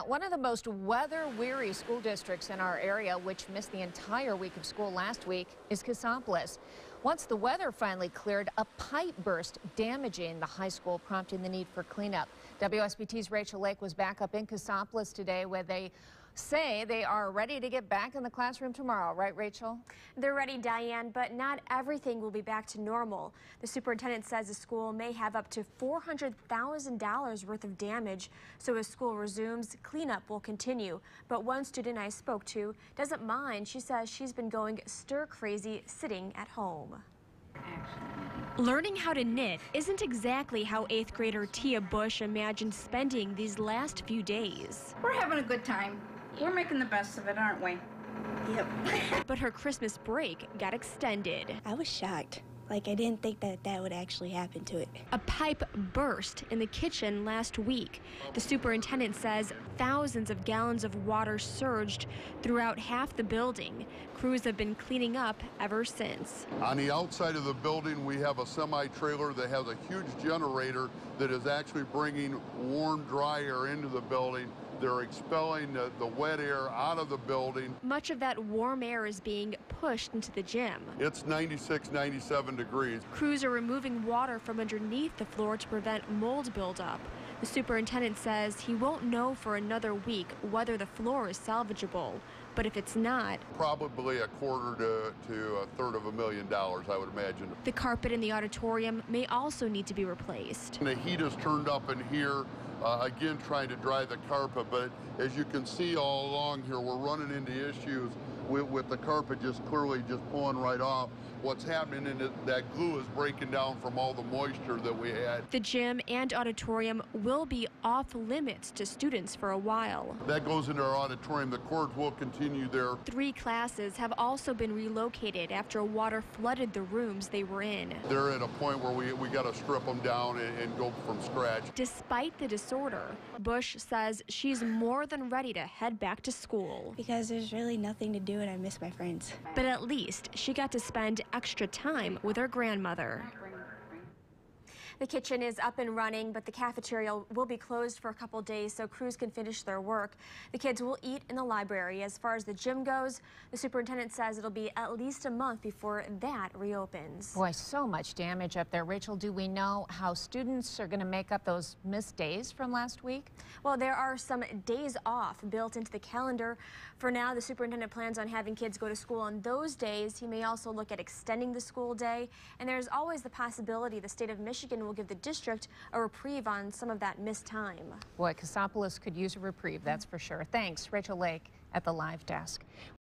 One of the most weather-weary school districts in our area, which missed the entire week of school last week, is Cassopolis. Once the weather finally cleared, a pipe burst damaging the high school, prompting the need for cleanup. WSBT's Rachel Lake was back up in Cassopolis today, where they say they are ready to get back in the classroom tomorrow. Right, Rachel? They're ready, Diane, but not everything will be back to normal. The superintendent says the school may have up to $400,000 worth of damage. So as school resumes, cleanup will continue. But one student I spoke to doesn't mind. She says she's been going stir-crazy sitting at home. Learning how to knit isn't exactly how 8th grader Tia Bush imagined spending these last few days. We're having a good time. We're making the best of it, aren't we? Yep. But her Christmas break got extended. I was shocked. I didn't think that would actually happen to it. A pipe burst in the kitchen last week. The superintendent says thousands of gallons of water surged throughout half the building. Crews have been cleaning up ever since. On the outside of the building, we have a semi-trailer that has a huge generator that is actually bringing warm, dry air into the building. They're expelling the wet air out of the building. Much of that warm air is being pushed into the gym. It's 96, 97 degrees. Crews are removing water from underneath the floor to prevent mold buildup. The superintendent says he won't know for another week whether the floor is salvageable. But if it's not, probably a quarter to a third of $1,000,000, I would imagine. The carpet in the auditorium may also need to be replaced. And the heat is turned up in here, again trying to dry the carpet, but as you can see all along here, we're running into issues with the carpet just clearly just pulling right off. What's happening is that glue is breaking down from all the moisture that we had. The gym and auditorium will be off limits to students for a while. That goes into our auditorium. The cords will continue there. 3 classes have also been relocated after water flooded the rooms they were in. They're at a point where we got to strip them down and go from scratch. Despite the disorder, Bush says she's more than ready to head back to school. Because there's really nothing to do and I miss my friends. But at least she got to spend extra time with her grandmother. The kitchen is up and running, but the cafeteria will be closed for a couple days so crews can finish their work. The kids will eat in the library. As far as the gym goes, the superintendent says it'll be at least a month before that reopens. Boy, so much damage up there. Rachel, do we know how students are going to make up those missed days from last week? Well, there are some days off built into the calendar. For now, the superintendent plans on having kids go to school on those days. He may also look at extending the school day. And there's always the possibility the state of Michigan will give the district a reprieve on some of that missed time. Boy, Cassopolis could use a reprieve, that's for sure. Thanks, Rachel Lake at the Live Desk.